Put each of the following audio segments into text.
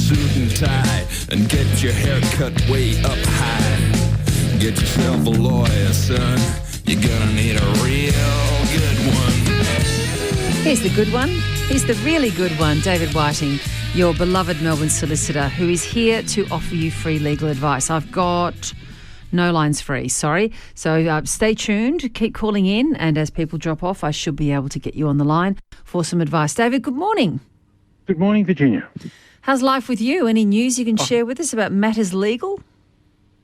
suit and tie and get your hair cut way up high. Get yourself a lawyer, son. You're gonna need a real good one. Here's the good one. Here's the really good one. David Whiting, your beloved Melbourne solicitor, who is here to offer you free legal advice. I've got no lines free, sorry. So stay tuned, keep calling in, and as people drop off, I should be able to get you on the line for some advice. David, good morning. Good morning, Virginia. How's life with you? Any news you can share with us about matters legal?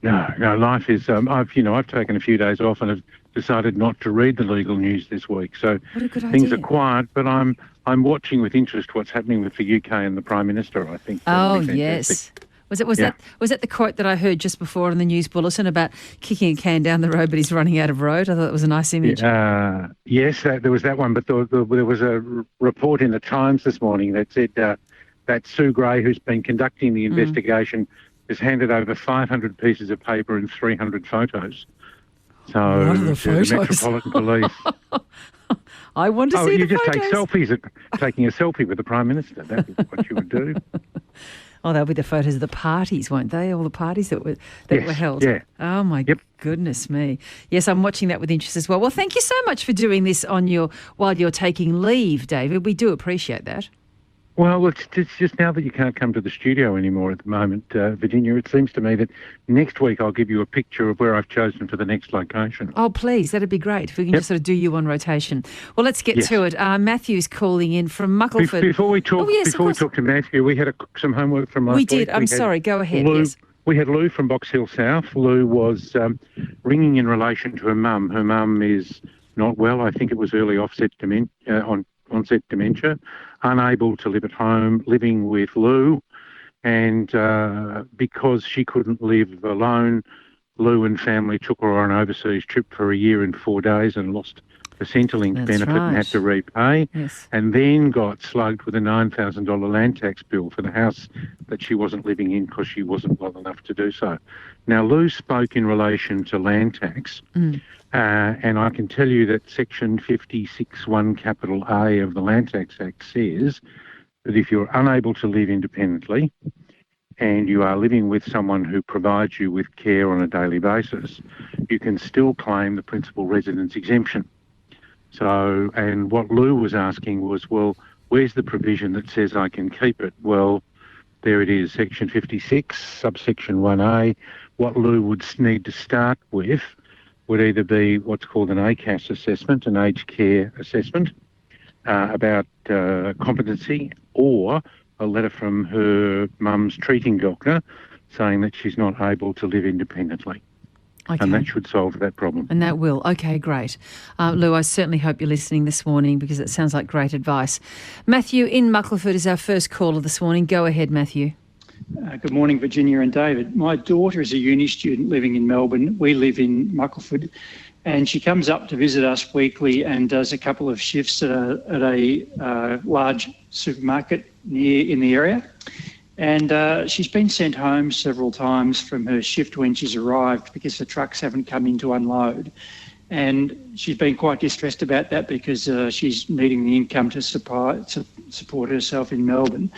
No, life is, I've taken a few days off and have decided not to read the legal news this week. So what a good things idea. are quiet, but I'm watching with interest what's happening with the UK and the Prime Minister, I think. Oh, yes. Was that the quote that I heard just before on the news bulletin about kicking a can down the road, but he's running out of road? I thought it was a nice image. Yes, there was that one, but there was a report in the Times this morning that said that Sue Gray, who's been conducting the investigation, has handed over 500 pieces of paper and 300 photos. So what are the photos? The Metropolitan Police. I want to see the photos. You just take selfies, taking a selfie with the Prime Minister. That is what you would do. Oh, they'll be the photos of the parties, won't they? All the parties that were held. Yeah. Oh my goodness me. Yes, I'm watching that with interest as well. Well, thank you so much for doing this while you're taking leave, David. We do appreciate that. Well, it's just now that you can't come to the studio anymore at the moment, Virginia, it seems to me that next week I'll give you a picture of where I've chosen for the next location. Oh, please, that'd be great if we can just sort of do you on rotation. Well, let's get to it. Matthew's calling in from Muckleford. Before we talk to Matthew, we had some homework from last week. We did. I'm sorry. Go ahead. Yes. We had Lou from Box Hill South. Lou was ringing in relation to her mum. Her mum is not well. I think it was early onset dementia, unable to live at home, living with Lou, and because she couldn't live alone, Lou and family took her on an overseas trip for a year and 4 days and lost the Centrelink benefit and had to repay, and then got slugged with a $9,000 land tax bill for the house that she wasn't living in because she wasn't well enough to do so. Now, Lou spoke in relation to land tax, and I can tell you that Section 56(1) capital A of the Land Tax Act says that if you're unable to live independently and you are living with someone who provides you with care on a daily basis, you can still claim the principal residence exemption. So, and what Lou was asking was, well, where's the provision that says I can keep it? Well, there it is, Section 56, subsection 1A. What Lou would need to start with would either be what's called an ACAS assessment, an aged care assessment, about competency, or a letter from her mum's treating doctor saying that she's not able to live independently. Okay. And that should solve that problem. And that will. Okay, great. Lou, I certainly hope you're listening this morning because it sounds like great advice. Matthew in Muckleford is our first caller this morning. Go ahead, Matthew. Good morning, Virginia and David. My daughter is a uni student living in Melbourne. We live in Muckleford, and she comes up to visit us weekly and does a couple of shifts at a large supermarket in the area. And she's been sent home several times from her shift when she's arrived because the trucks haven't come in to unload. And she's been quite distressed about that because she's needing the income to support herself in Melbourne.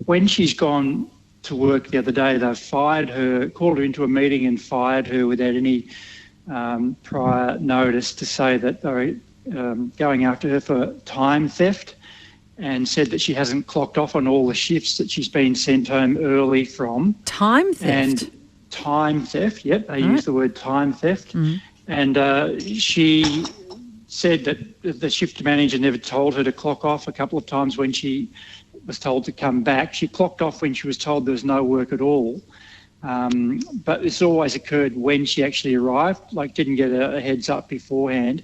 When she's gone to work the other day, they've fired her, called her into a meeting and fired her without any prior notice to say that they're going after her for time theft, and said that she hasn't clocked off on all the shifts that she's been sent home early from. Time theft? And time theft, yep, they use the word time theft. Mm-hmm. And she said that the shift manager never told her to clock off a couple of times when she was told to come back. She clocked off when she was told there was no work at all. But this always occurred when she actually arrived, like didn't get a heads up beforehand.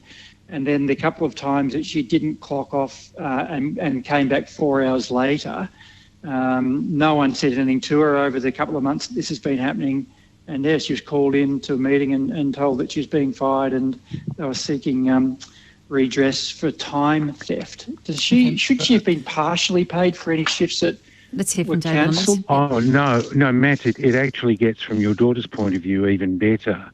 And then the couple of times that she didn't clock off and came back 4 hours later, no one said anything to her over the couple of months that this has been happening. And there she was called in to a meeting and told that she was being fired, and they were seeking redress for time theft. Should she have been partially paid for any shifts that were cancelled? Oh, no, Matt, it actually gets, from your daughter's point of view, even better.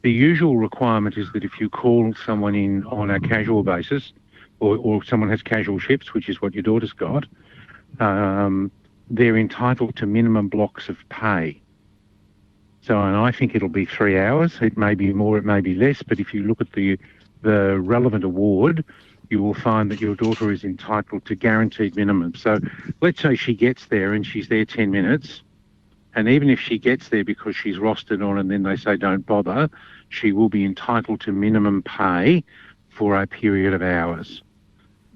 The usual requirement is that if you call someone in on a casual basis, or someone has casual shifts, which is what your daughter's got, they're entitled to minimum blocks of pay. So, and I think it'll be 3 hours. It may be more, it may be less, but if you look at the relevant award, you will find that your daughter is entitled to guaranteed minimum. So let's say she gets there and she's there 10 minutes, and even if she gets there because she's rostered on and then they say don't bother, she will be entitled to minimum pay for a period of hours.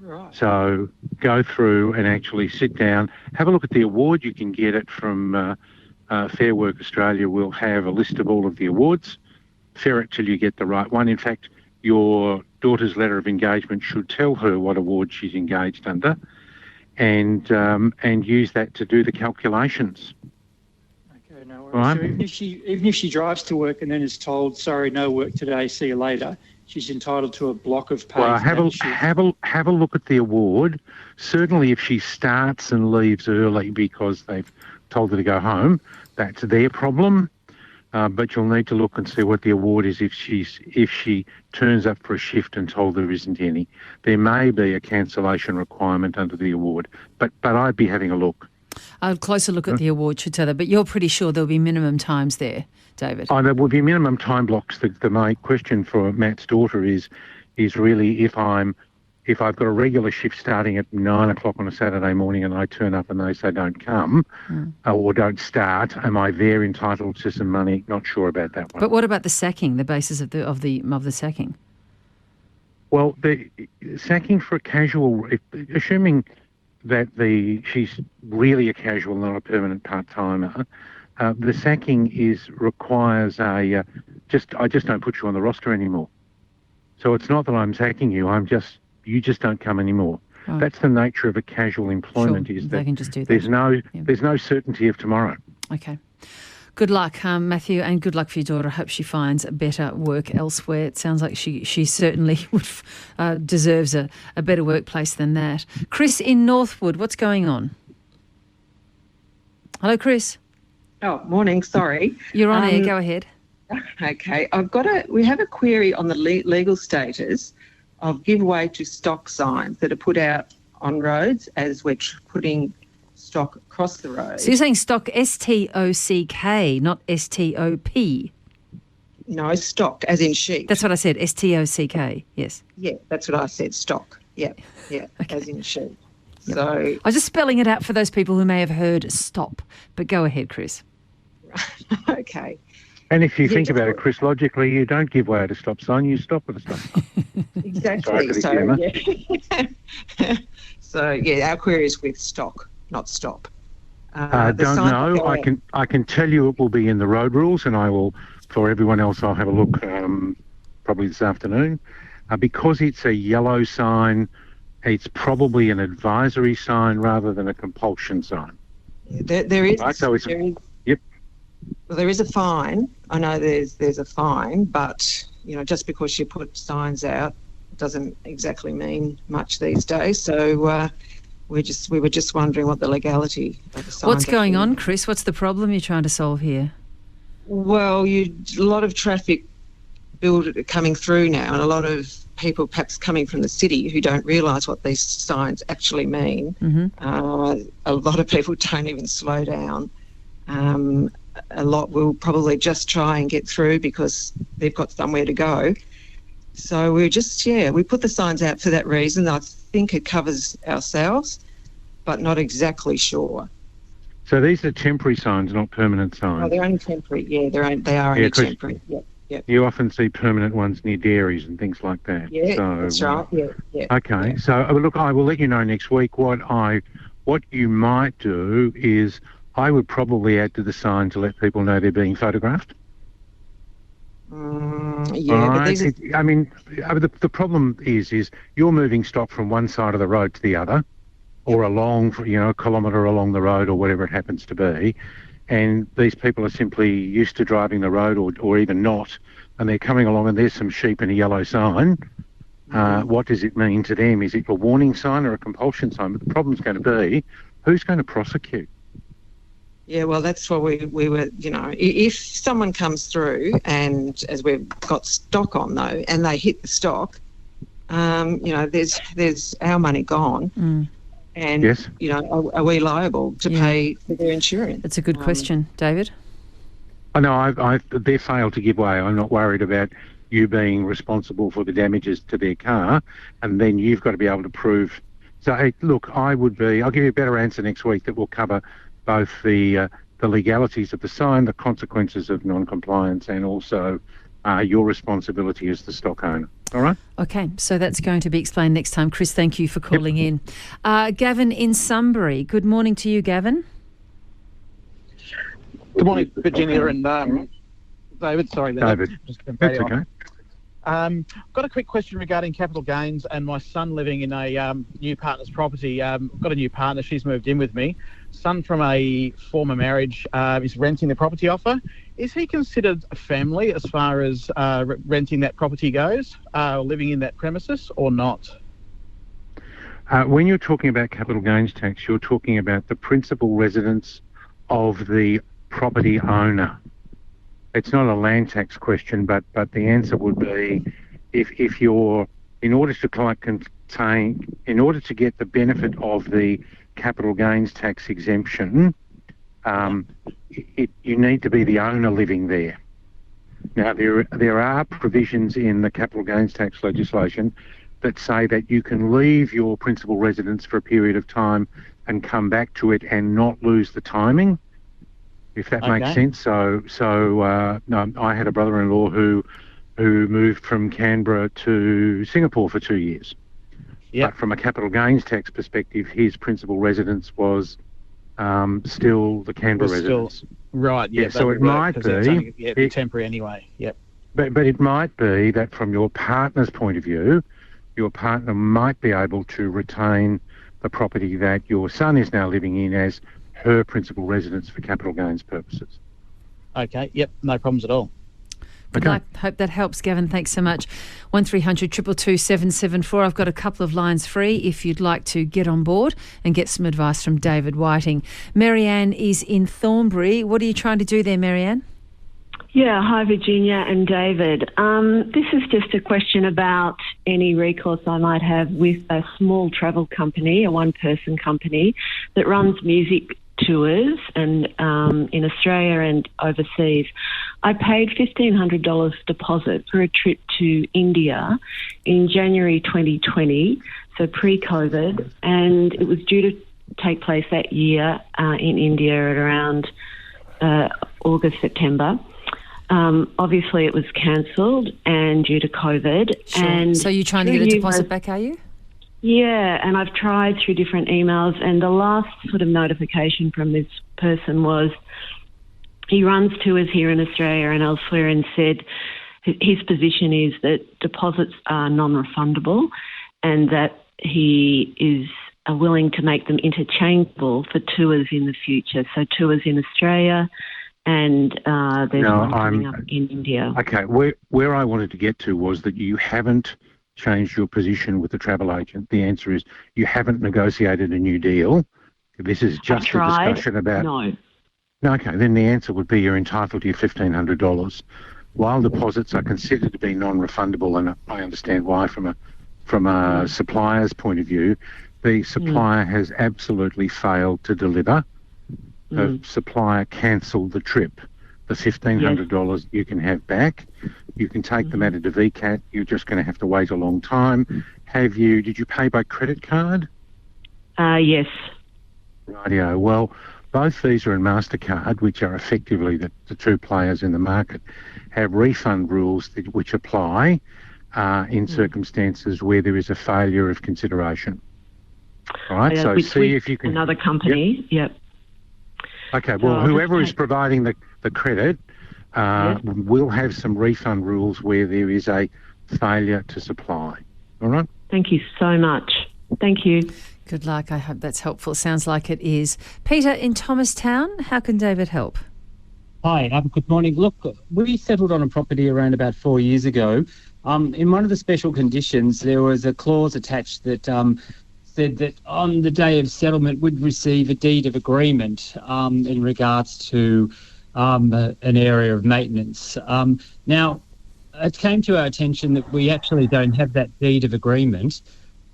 Right. So go through and actually sit down, have a look at the award. You can get it from Fair Work Australia. Will have a list of all of the awards. Ferret till you get the right one. In fact, your daughter's letter of engagement should tell her what award she's engaged under, and use that to do the calculations. Okay, no worries. Right. So even if she drives to work and then is told, sorry, no work today, see you later, she's entitled to a block of pay. Well, have a look at the award. Certainly, if she starts and leaves early because they've told her to go home, that's their problem. But you'll need to look and see what the award is if she turns up for a shift and told there isn't any. There may be a cancellation requirement under the award, but I'd be having a look. A closer look at the award should tell her, but you're pretty sure there'll be minimum times there, David. Oh, there will be minimum time blocks. The main question for Matt's daughter is really if I've got a regular shift starting at 9 o'clock on a Saturday morning and I turn up and they say don't come or don't start, am I there entitled to some money? Not sure about that one. But what about the sacking, the basis of the sacking? Well, the sacking for a casual, assuming that she's really a casual, not a permanent part-timer, the sacking requires I just don't put you on the roster anymore. So it's not that I'm sacking you, you just don't come anymore. Right. That's the nature of a casual employment. Sure, is they that can just do that. There's no certainty of tomorrow. Okay. Good luck, Matthew, and good luck for your daughter. I hope she finds better work elsewhere. It sounds like she certainly would deserves a better workplace than that. Chris in Northwood, what's going on? Hello, Chris. Oh, morning. Sorry. You're on air. Go ahead. Okay. We have a query on the legal status of giveaway to stock signs that are put out on roads as we're putting stock across the road. So you're saying stock, S-T-O-C-K, not S-T-O-P? No, stock, as in sheep. That's what I said, S-T-O-C-K, yes. Yeah, that's what I said, stock. Yeah, okay. As in sheep. Yep. So I was just spelling it out for those people who may have heard stop. But go ahead, Chris. Okay. And if you think about it, Chris, logically, you don't give way at a stop sign, you stop at a stop sign. Exactly. So, our query is with stock, not stop. Don't know. I can tell you it will be in the road rules, and I will, for everyone else, I'll have a look probably this afternoon. Because it's a yellow sign, it's probably an advisory sign rather than a compulsion sign. There is. Right? So yep. Well, there is a fine. I know there's a fine, but just because you put signs out doesn't exactly mean much these days. So we were just wondering what the legality of the signs. What's going on, Chris? What's the problem you're trying to solve here? Well, a lot of traffic coming through now, and a lot of people perhaps coming from the city who don't realise what these signs actually mean. Mm-hmm. A lot of people don't even slow down. A lot will probably just try and get through because they've got somewhere to go. So we put the signs out for that reason. I think it covers ourselves, but not exactly sure. So these are temporary signs, not permanent signs? Oh, they're only temporary. Yeah, they are only temporary. Yep. You often see permanent ones near dairies and things like that. Yeah, so, that's right. Yeah. Okay. Yeah. So look, I will let you know next week. What you might do is I would probably add to the sign to let people know they're being photographed. But these are... the problem is you're moving stock from one side of the road to the other, or along, a kilometre along the road, or whatever it happens to be, and these people are simply used to driving the road, or even not, and they're coming along and there's some sheep and a yellow sign. What does it mean to them? Is it a warning sign or a compulsion sign? But the problem's going to be, who's going to prosecute? Yeah, well, that's what we were, if someone comes through and, as we've got stock on though, and they hit the stock, there's our money gone. And, Yes. are we liable to pay for their insurance? That's a good question, David. I know they failed to give way. I'm not worried about you being responsible for the damages to their car, and then you've got to be able to prove. So, hey, look, I'll give you a better answer next week that will cover both the legalities of the sign, the consequences of non-compliance, and also your responsibility as the stock owner. All right? Okay, so that's going to be explained next time. Chris, thank you for calling in. Gavin in Sunbury. Good morning to you, Gavin. Good morning, Virginia and David. Sorry, David. That's okay. Got a quick question regarding capital gains and my son living in a new partner's property. Got a new partner. She's moved in with me. Son from a former marriage is renting the property off her. Is he considered a family as far as renting that property goes, living in that premises, or not? When you're talking about capital gains tax, you're talking about the principal residence of the property owner. It's not a land tax question, but the answer would be if you're in order to get the benefit of the capital gains tax exemption, you need to be the owner living there. Now there are provisions in the capital gains tax legislation that say that you can leave your principal residence for a period of time and come back to it and not lose the timing, if that makes sense. So I had a brother-in-law who moved from Canberra to Singapore for 2 years. Yep. But from a capital gains tax perspective, his principal residence was still the Canberra residence. Right, yeah. So it might be temporary anyway. Yep. But it might be that from your partner's point of view, your partner might be able to retain the property that your son is now living in as her principal residence for capital gains purposes. Okay, yep, no problems at all. Good luck. Hope that helps, Gavin. Thanks so much. 1300 222 774. I've got a couple of lines free if you'd like to get on board and get some advice from David Whiting. Marianne is in Thornbury. What are you trying to do there, Marianne? Yeah, hi Virginia and David. This is just a question about any recourse I might have with a small travel company, a one-person company that runs music tours and in Australia and overseas. I paid $1,500 deposit for a trip to India in January 2020, so pre-COVID, and it was due to take place that year in India at around August, September. Obviously, it was cancelled and due to COVID. Sure. And so you're trying to get a deposit back, are you? Yeah, and I've tried through different emails, and the last sort of notification from this person was he runs tours here in Australia and elsewhere and said his position is that deposits are non-refundable and that he is willing to make them interchangeable for tours in the future. So tours in Australia and there's one coming up in India. Okay, where I wanted to get to was that you haven't changed your position with the travel agent. The answer is you haven't negotiated a new deal. This is just a discussion about... No, okay, then the answer would be you're entitled to your $1,500. While deposits are considered to be non-refundable, and I understand why from a supplier's point of view, the supplier has absolutely failed to deliver. The supplier cancelled the trip. The $1,500 you can have back. You can take them out of the VCAT. You're just going to have to wait a long time. Did you pay by credit card? Yes. Rightio. Well, both Visa and MasterCard, which are effectively the two players in the market, have refund rules which apply in circumstances where there is a failure of consideration. All right, so see if you can... Another company, yep. Okay, well, whoever is providing the credit will have some refund rules where there is a failure to supply. All right? Thank you so much. Thank you. Good luck. I hope that's helpful. Sounds like it is. Peter in Thomastown, how can David help? Hi, good morning. Look, we settled on a property around about 4 years ago. In one of the special conditions, there was a clause attached that said that on the day of settlement we'd receive a deed of agreement in regards to an area of maintenance. Now, it came to our attention that we actually don't have that deed of agreement.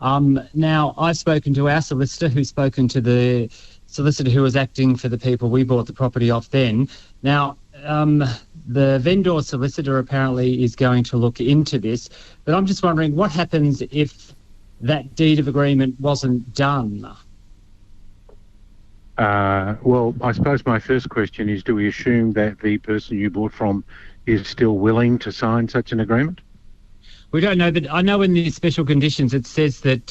Now, I've spoken to our solicitor, who's spoken to the solicitor who was acting for the people we bought the property off then. Now, the vendor solicitor apparently is going to look into this, but I'm just wondering what happens if that deed of agreement wasn't done? Well, I suppose my first question is, do we assume that the person you bought from is still willing to sign such an agreement? We don't know, but I know in the special conditions it says that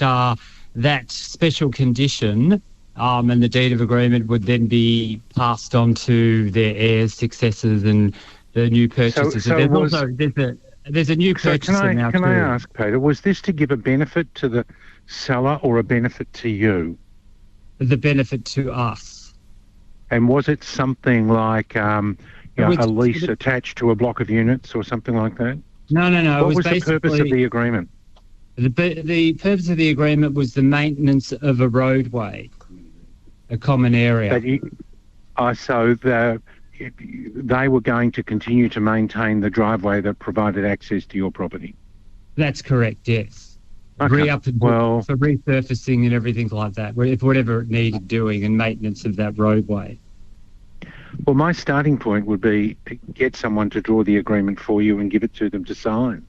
that special condition and the deed of agreement would then be passed on to their heirs, successors, and the new purchasers. There's a new purchaser now too. Can I ask, Peter, was this to give a benefit to the seller or a benefit to you? The benefit to us. And was it something like a lease attached to a block of units or something like that? No. What was the purpose of the agreement? The purpose of the agreement was the maintenance of a roadway, a common area. So they were going to continue to maintain the driveway that provided access to your property? That's correct, yes. Okay. For resurfacing and everything like that, whatever it needed doing, and maintenance of that roadway. Well, my starting point would be to get someone to draw the agreement for you and give it to them to sign.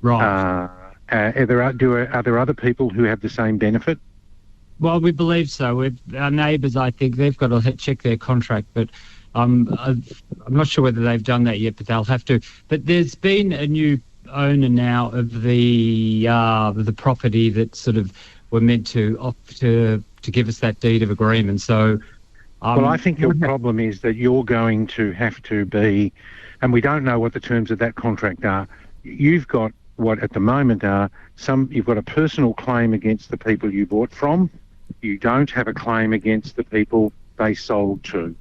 Right. Are there other people who have the same benefit? Well, we believe so. Our neighbours, I think, they've got to check their contract, but I'm not sure whether they've done that yet, but they'll have to. But there's been a new owner now of the property that sort of were meant to give us that deed of agreement. So, well, I think your problem is that you're going to have to be, and we don't know what the terms of that contract are. You've got what at the moment are you've got a personal claim against the people you bought from. You don't have a claim against the people they sold to.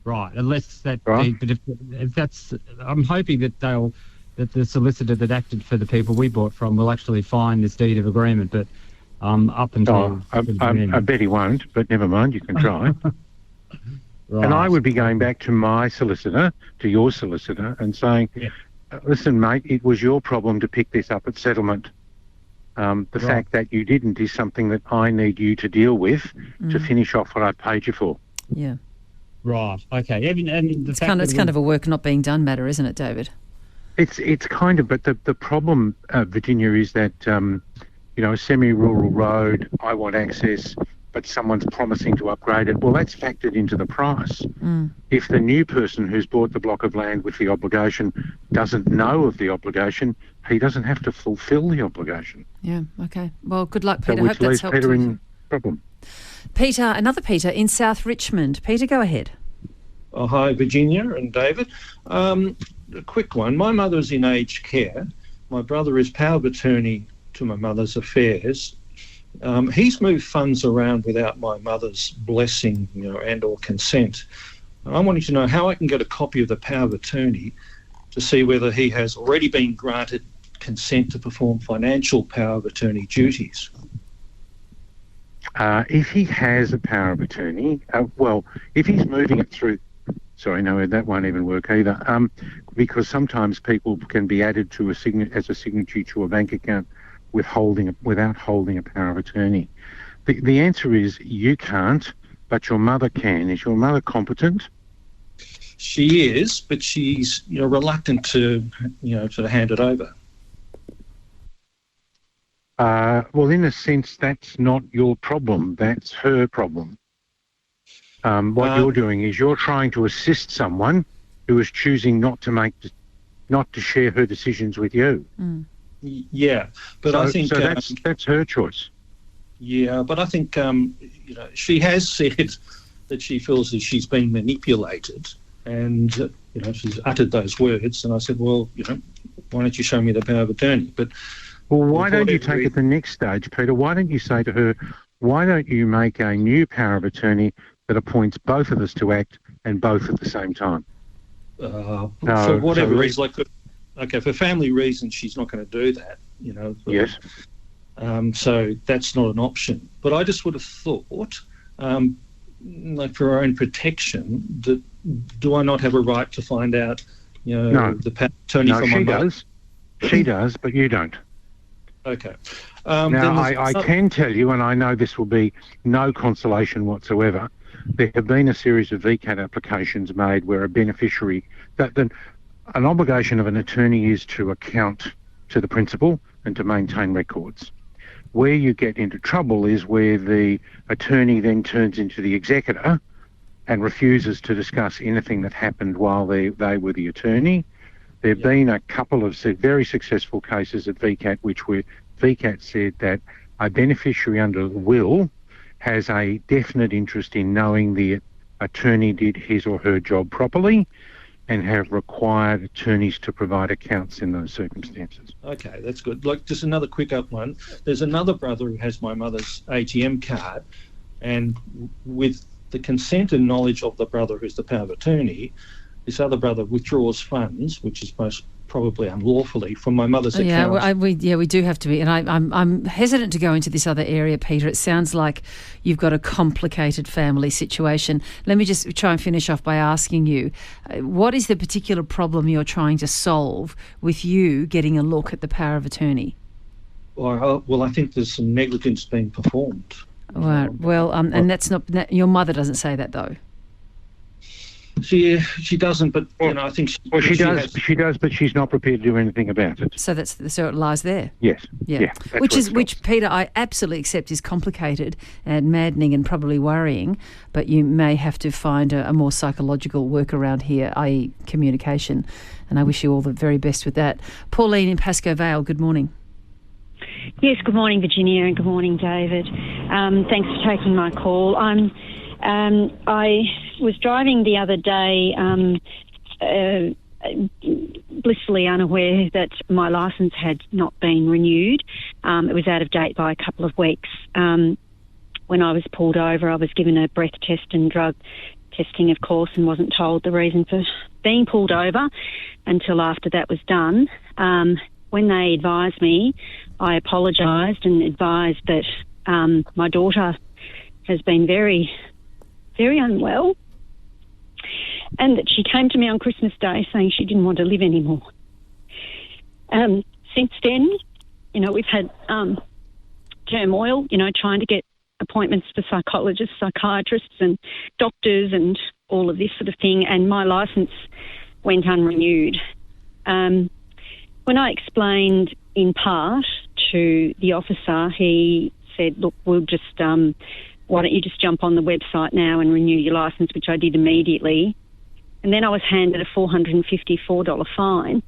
Right, unless that. Right. But if that's, I'm hoping that the solicitor that acted for the people we bought from will actually find this deed of agreement. But up until I bet he won't. But never mind, you can try. Right. And I would be going back to my solicitor, to your solicitor, and saying, listen, mate, it was your problem to pick this up at settlement. The fact that you didn't is something that I need you to deal with to finish off what I paid you for. Yeah. Right. Okay. It's kind of a work not being done matter, isn't it, David? It's kind of, but the problem, Virginia, is that a semi-rural road, I want access, but someone's promising to upgrade it. Well, that's factored into the price. If the new person who's bought the block of land with the obligation doesn't know of the obligation, he doesn't have to fulfil the obligation. Yeah, okay. Well, good luck, Peter. So which leaves Peter in problem. Another Peter in South Richmond. Peter, go ahead. Oh, hi, Virginia and David. A quick one. My mother's in aged care. My brother is power of attorney to my mother's affairs. He's moved funds around without my mother's blessing, and or consent. I'm wanting to know how I can get a copy of the power of attorney to see whether he has already been granted consent to perform financial power of attorney duties. If he has a power of attorney, if he's moving it through... Sorry, no, that won't even work either. Because sometimes people can be added to as a signatory to a bank account without holding a power of attorney. The answer is you can't, but your mother can. Is your mother competent? She is, but she's reluctant to hand it over. Well, in a sense, that's not your problem. That's her problem. What you're doing is you're trying to assist someone who is choosing not to share her decisions with you. Yeah, but I think that's her choice. Yeah, but I think she has said that she feels that she's been manipulated, and she's uttered those words. And I said, well, why don't you show me the power of attorney? But why don't you take it the next stage, Peter? Why don't you say to her, why don't you make a new power of attorney that appoints both of us to act and both at the same time? For whatever reason, for family reasons, she's not going to do that, Yes. So that's not an option. But I just would have thought, for her own protection, that do I not have a right to find out, No. the power of attorney for my mother? She does, but you don't. Okay. Now, I can tell you, and I know this will be no consolation whatsoever, there have been a series of VCAT applications made where a beneficiary, an obligation of an attorney is to account to the principal and to maintain records. Where you get into trouble is where the attorney then turns into the executor and refuses to discuss anything that happened while they were the attorney. There have been a couple of very successful cases at VCAT where VCAT said that a beneficiary under the will has a definite interest in knowing the attorney did his or her job properly and have required attorneys to provide accounts in those circumstances. Okay, that's good. Like, just another quick up one. There's another brother who has my mother's ATM card, and with the consent and knowledge of the brother who's the power of attorney, this other brother withdraws funds, which is most probably unlawfully, from my mother's account. We do have to be, and I'm hesitant to go into this other area, Peter. It sounds like you've got a complicated family situation. Let me just try and finish off by asking you, what is the particular problem you're trying to solve with you getting a look at the power of attorney? Well, I think there's some negligence being performed. Right. And that's not. Your mother doesn't say that though. She doesn't, but I think she does, but she's not prepared to do anything about it. So it lies there. Yes. Yeah. Which Peter, I absolutely accept is complicated and maddening and probably worrying, but you may have to find a more psychological workaround here, i.e. communication. And I wish you all the very best with that. Pauline in Pascoe Vale, good morning. Yes, good morning, Virginia, and good morning, David. Thanks for taking my call. I was driving the other day, blissfully unaware that my licence had not been renewed. It was out of date by a couple of weeks. When I was pulled over, I was given a breath test and drug testing, of course, and wasn't told the reason for being pulled over until after that was done. When they advised me, I apologised and advised that my daughter has been very, very unwell, and that she came to me on Christmas Day saying she didn't want to live anymore. Since then, we've had turmoil, trying to get appointments for psychologists, psychiatrists and doctors and all of this sort of thing, and my licence went unrenewed. When I explained in part to the officer, he said, look, we'll just, why don't you just jump on the website now and renew your licence, which I did immediately. And then I was handed a $454 fine.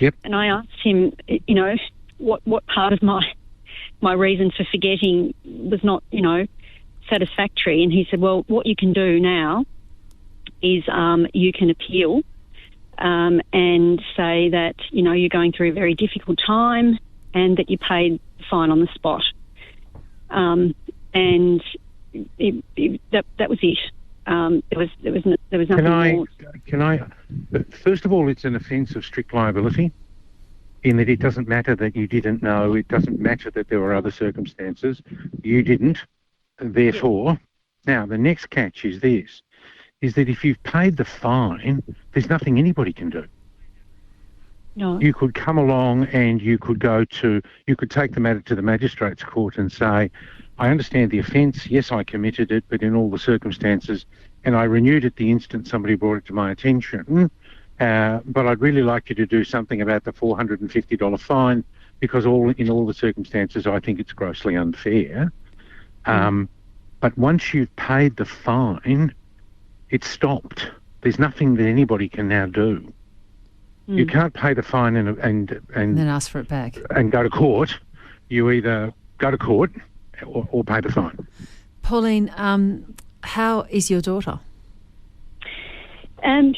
Yep. And I asked him, what part of my reason for forgetting was not, satisfactory. And he said, well, what you can do now is you can appeal and say that, you're going through a very difficult time and that you paid the fine on the spot. And that was it. There was nothing more. Can I? First of all, it's an offence of strict liability, in that it doesn't matter that you didn't know. It doesn't matter that there were other circumstances. You didn't. Therefore, now the next catch is this: is that if you've paid the fine, there's nothing anybody can do. No. You could come along and you could take the matter to the magistrate's court and say, I understand the offence, yes, I committed it, but in all the circumstances, and I renewed it the instant somebody brought it to my attention, but I'd really like you to do something about the $450 fine, because in all the circumstances, I think it's grossly unfair. But once you've paid the fine, it's stopped. There's nothing that anybody can now do. You can't pay the fine and then ask for it back and go to court. You either go to court or pay the fine. Pauline, how is your daughter?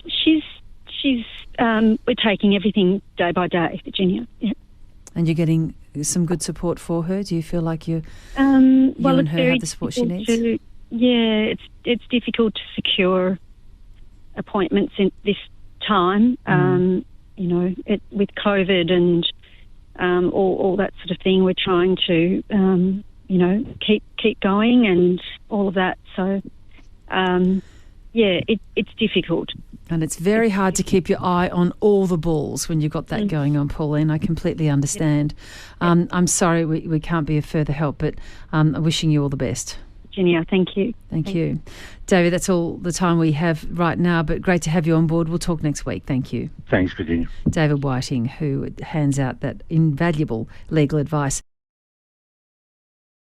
She's we're taking everything day by day, Virginia. Yeah. And you're getting some good support for her? Do you feel like you and her have the support she needs? It's difficult to secure appointments in this time. With COVID and all that sort of thing, we're trying to keep going and all of that. So it's difficult. And it's very hard to keep your eye on all the balls when you've got that going on, Pauline. I completely understand. I'm sorry we can't be of further help, but I'm wishing you all the best. Virginia, thank you. Thank you. David, that's all the time we have right now, but great to have you on board. We'll talk next week. Thank you. Thanks, Virginia. David Whiting, who hands out that invaluable legal advice.